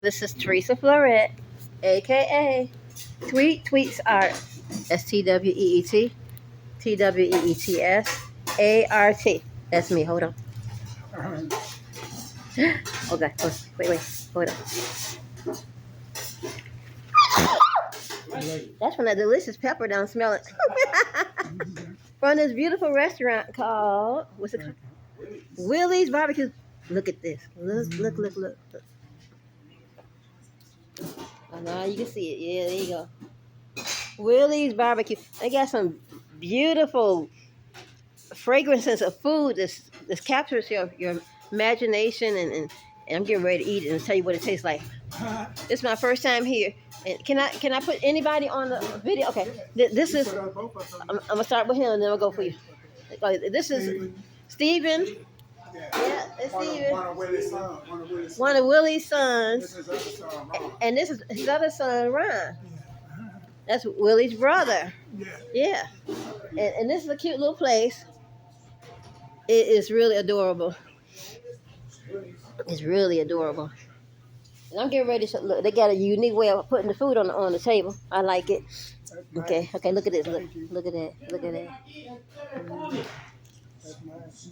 This is Teresa Florette, aka TWEETS Art. That's TWEETS That's me. Hold on. Okay. Wait. Hold on. That's from that delicious pepper down. Smell it. From this beautiful restaurant called what's it called? Willie's Barbecue. Look at this. Look. Oh, now you can see it. Yeah, there you go. Willie's Barbecue. They got some beautiful fragrances of food this captures your imagination and I'm getting ready to eat it and tell you what it tastes like. This is my first time here. And can I put anybody on the video? Okay. This is I'm gonna start with him and then I'll go for you. This is Steven. Yeah, it's Steven. One of Willie's sons. And this is his other son, Ron. That's Willie's brother. Yeah. And this is a cute little place. It is really adorable. It's really adorable. And I'm getting ready to look. They got a unique way of putting the food on the table. I like it. Okay. Look at this. Look at that.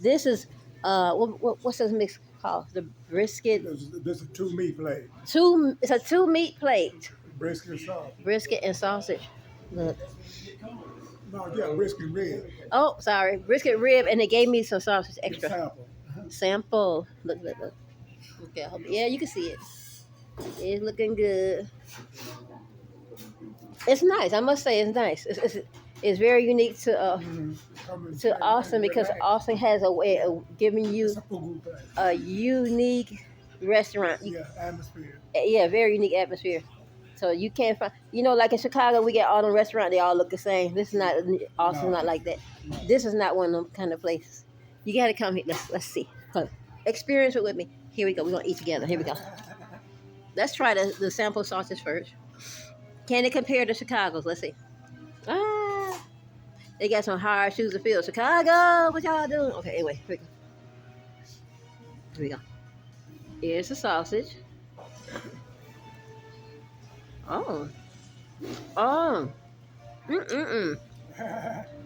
This is what's this mix called? The brisket. This is a two meat plate. It's a 2 meat plate. Brisket and sausage. Look. No, yeah, brisket rib. Oh, sorry, brisket rib, and they gave me some sausage extra. Sample. Look. Okay, yeah, you can see it. It's looking good. It's nice. I must say, it's nice. It's very unique to Austin because Austin has a way of giving you a unique restaurant. Atmosphere. Yeah, very unique atmosphere. So you can't find, like in Chicago, we get all the restaurants, they all look the same. This is not, Austin's not like that. No. This is not one of them kind of places. You got to come here. Let's see. Come. Experience it with me. Here we go. We're going to eat together. Here we go. Let's try the sample sausage first. Can it compare to Chicago's? Let's see. They got some hard shoes to fill. Chicago, what y'all doing? Okay, anyway, here we go. Here's the sausage. Oh. No,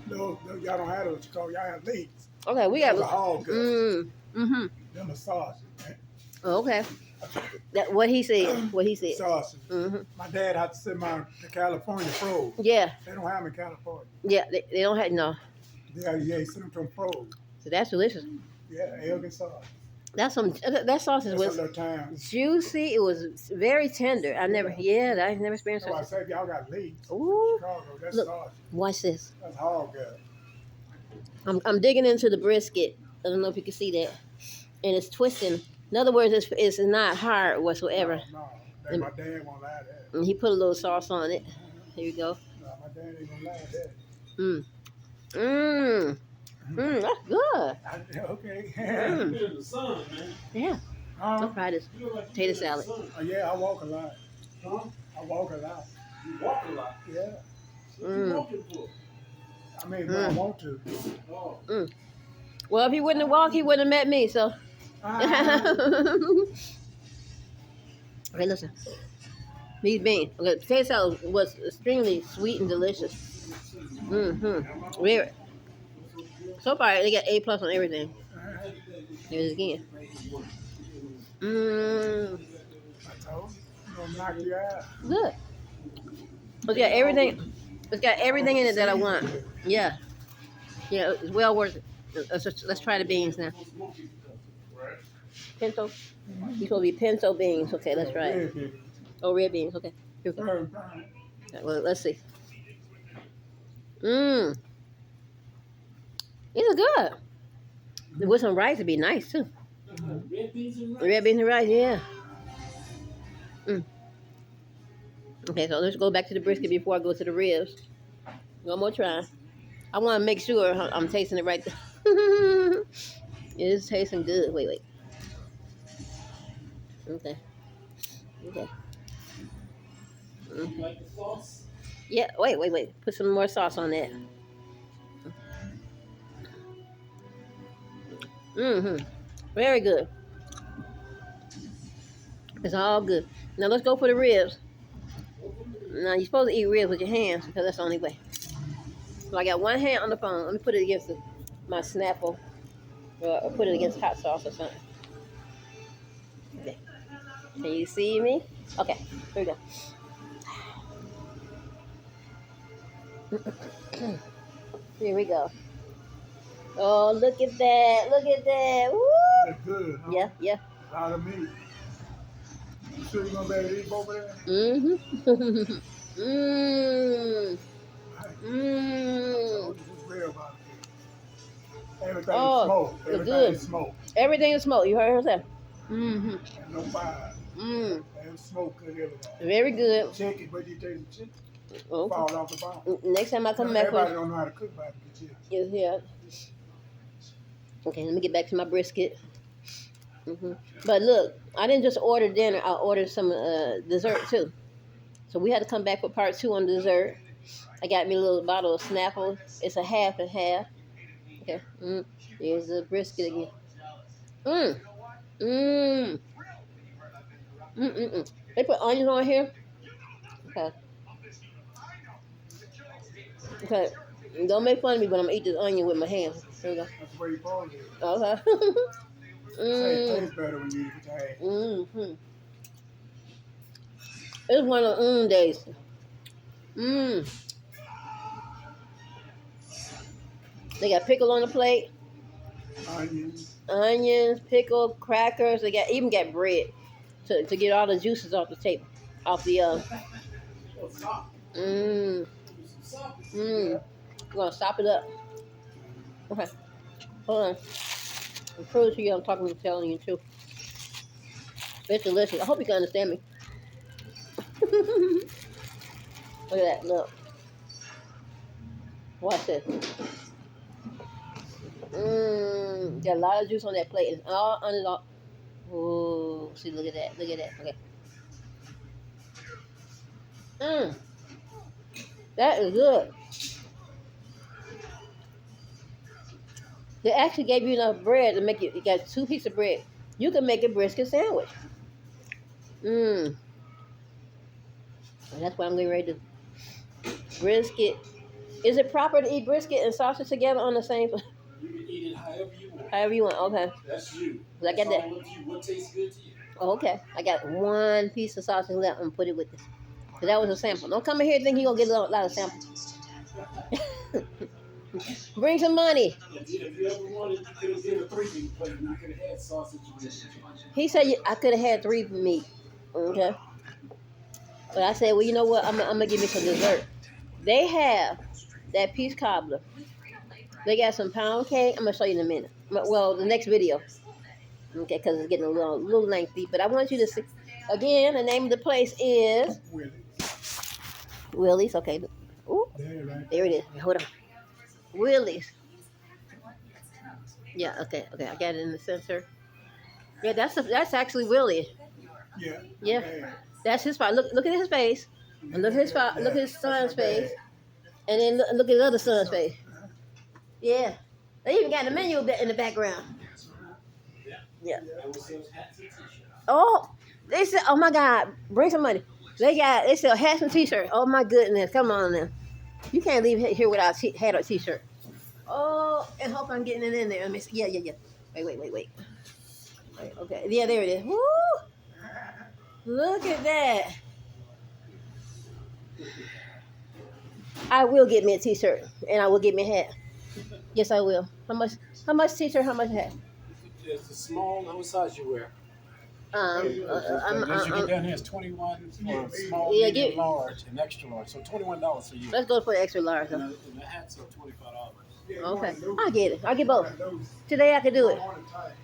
y'all don't have those. Y'all have legs. Okay, we got a hog guts. Them a sausage. Okay. What he said. Sausage. My dad had to send mine to California froze. Yeah. They don't have them in California. Yeah, they don't have no. Yeah, he sent them to them froze. So that's delicious. Yeah, elegant sauce. That sausage was juicy. It was very tender. I never experienced it. I said y'all got legs. Ooh. Chicago, that's look, sausage. watch this. That's hog gut. I'm digging into the brisket. I don't know if you can see that. And it's twisting. In other words, it's not hard whatsoever. No. My dad won't lie that. And he put a little sauce on it. Here you go. No, my dad ain't gonna lie that. That's good. Okay. In the sun, man. Yeah. I'll try this potato salad. Oh, yeah, I walk a lot. Huh? I walk a lot. You walk a lot. Yeah. What you walking for? I mean, when I want to. Oh. Well, if he wouldn't have walked, he wouldn't have met me, so. Okay, listen. These beans. Okay, potato salad was extremely sweet and delicious. Very. So far, they got A+ on everything. Here's it again. I told you, gonna knock you out. Good. It's got everything. It's got everything in it that I want. Yeah. Yeah, it's well worth it. Let's try the beans now. Pinto. These supposed to be pinto beans. Okay, let's try it. Oh, red beans. Okay. Here we go. Well, let's see. These are good. With some rice, it'd be nice too. Red beans and rice. Red beans and rice, yeah. Okay, so let's go back to the brisket before I go to the ribs. One more try. I want to make sure I'm tasting it right. It is tasting good. Wait. Okay. You like the sauce? Yeah, wait. Put some more sauce on that. Very good. It's all good. Now let's go for the ribs. Now you're supposed to eat ribs with your hands because that's the only way. So I got one hand on the phone. Let me put it against my Snapple. Or put it against hot sauce or something. Okay. Can you see me? Okay. Here we go. Here we go. Oh, look at that. Look at that. Woo! That's good, huh? Yeah, yeah. A lot of meat. You sure you're going to be able to eat over there? Mm-hmm. Mmm. This is real barbecue. Everything Oh, is smoked. it's Everything good. is smoked. Everything is smoked. You heard her say. Mm-hmm. And no fire. Mm. And smoke cook everything. Very good. Chicken, but you taste the chicken. Okay. Fall off the bone. Next time I come back Everybody for don't know how to cook barbecue chicken. yeah. Okay, let me get back to my brisket. But look, I didn't just order dinner. I ordered some dessert too. So we had to come back for part 2 on dessert. I got me a little bottle of Snapple. It's a half and half. Okay. Here's the brisket again. They put onions on here. Okay. Okay. Don't make fun of me, but I'm gonna eat this onion with my hands. Here we go. That's the way you pour it. Okay. It tastes better when you eat it with your hands. It's one of the days. They got pickle on the plate. Onions, pickle, crackers. They even got bread to get all the juices off the table, off the We're gonna stop it up. Okay, hold on. I'm prove to you I'm telling you too. It's delicious. I hope you can understand me. Look at that. Look. Watch this. Got a lot of juice on that plate. It's all under the. Oh, see, look at that. Look at that. Okay. That is good. They actually gave you enough bread to make it. You got 2 pieces of bread. You can make a brisket sandwich. And that's why I'm getting ready to brisket. Is it proper to eat brisket and sausage together on the same? You can eat it however you want. However you want. Okay. That's you. I got that. What tastes good to you? Okay. I got 1 piece of sausage left. I'm gonna put it with this. Cause that was a sample. Don't come in here thinking you're gonna get a lot of samples. Bring some money. If you ever wanted, you could have did a 3-meat plate and you could have had sausage with it. He said I could have had 3 meat. Okay. But I said, well, you know what? I'm gonna give me some dessert. They have that peach cobbler. They got some pound cake. I'm gonna show you in a minute. Well, the next video. Okay, because it's getting a little lengthy. But I want you to see. Again, the name of the place is Willie's. Okay. Ooh, there it is. Hold on. Willie's. Yeah. Okay. I got it in the center. Yeah, that's actually Willie. Yeah. That's his spot. Look at his face. And look at his spot. Look at his son's face. And then look at the other son's face. Yeah. They even got the menu in the background. Yeah. Oh, they said, oh my God, bring some money. They sell hats and t-shirts. Oh my goodness, come on now. You can't leave here without hat or t-shirt. Oh, and hope I'm getting it in there. Let me see. Yeah. Wait. Okay, yeah, there it is. Woo! Look at that. I will get me a t-shirt and I will get me a hat. Yes, I will. How much t-shirt? How much hat? It's a small. What size you wear? As you get down here, it's 21 for small, medium, large, and extra large. So $21 for you. Let's go for the extra large. And the hats are $25. Okay, I get it. I get both. Today I can do it.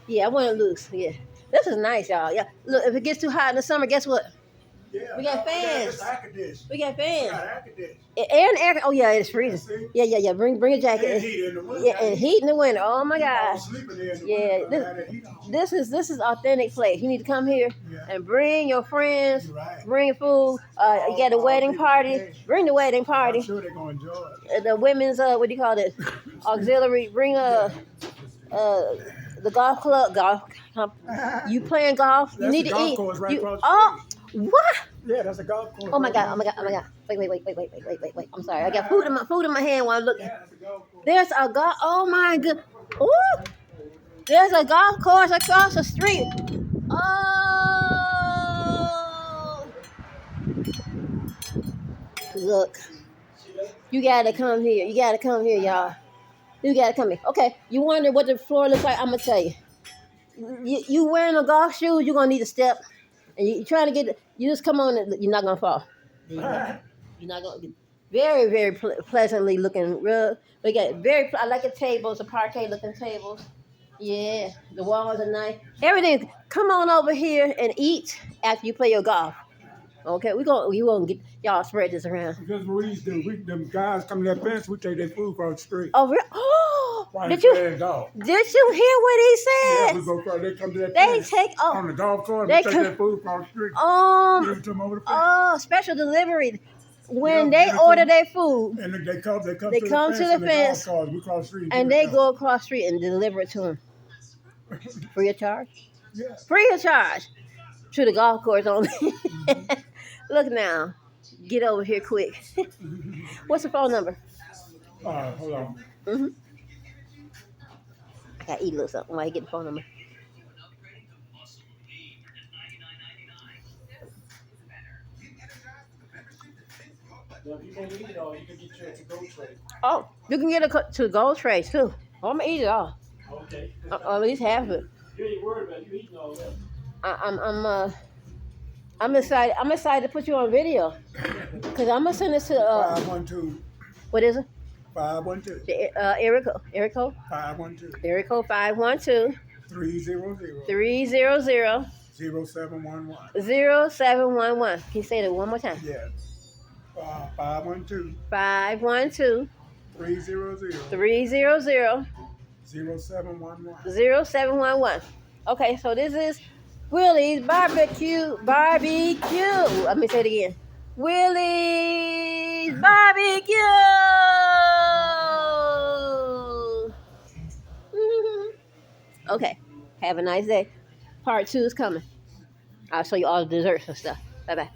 Yeah, I want it loose. Yeah, this is nice, y'all. Yeah, look, if it gets too hot in the summer, guess what? We got fans. We got fans. And air. Oh yeah, it's freezing. Yeah. Bring a jacket. Yeah, and heat in the winter. Oh my gosh. Yeah, this is authentic place. You need to come here and bring your friends. Bring food. You got a wedding party. Bring the wedding party. I'm sure they're gonna enjoy it. The women's what do you call it? Auxiliary. Bring the golf club. You playing golf? You need to eat. What? Yeah, that's a golf course. Oh my god! Oh my god! Oh my god! Wait! I'm sorry. I got food in my hand while I'm looking. Yeah, that's a golf course. There's a golf. Oh my god! Ooh! There's a golf course across the street. Oh! Look, you gotta come here. You gotta come here, y'all. You gotta come here. Okay, you wonder what the floor looks like? I'm gonna tell you. You wearing the golf shoes? You're gonna need a step, and you trying to get. You just come on. And you're not gonna fall. You're not gonna. Very, very pleasantly looking. Real. We got very. I like the tables, the parquet looking tables. Yeah, the walls are nice. Everything. Come on over here and eat after you play your golf. Okay, we gonna get y'all spread this around. That's what we do. Them guys come to that fence, we take their food across the street. Oh, really? Oh, Right, did you golf. did you hear what he Yeah, said? we go across, they come to that They fence. take On the golf course, they we take come- their food across the street. Give it to them over the fence. Special delivery. When Yeah, they give it order to their food And they come to the come fence. to the on fence, golf course. We cross the street and give it they to go across the street and deliver it to them. Free of charge? them. Yeah. Free of charge. To the golf course only. Look now. Get over here quick. What's the phone number? Hold on. Mm-hmm. I gotta eat a little something while you get the phone number. Now, if you can't eat it all, you can get your to-go tray. Oh, you can get a to-go tray too. Oh, I'm gonna eat it all. Okay. Or at least half of it. You ain't worried about you eating all that. I'm excited. I'm excited to put you on video because I'm gonna send this to 512. what is it? 512. Erico 512. Erico 512 300 300 0711. 0711. Can you say that one more time? Yeah. 512 512 300 300 0711. 0711. Okay, so this is Willie's barbecue. Let me say it again. Willie's barbecue. Okay, have a nice day. Part 2 is coming. I'll show you all the desserts and stuff. Bye bye.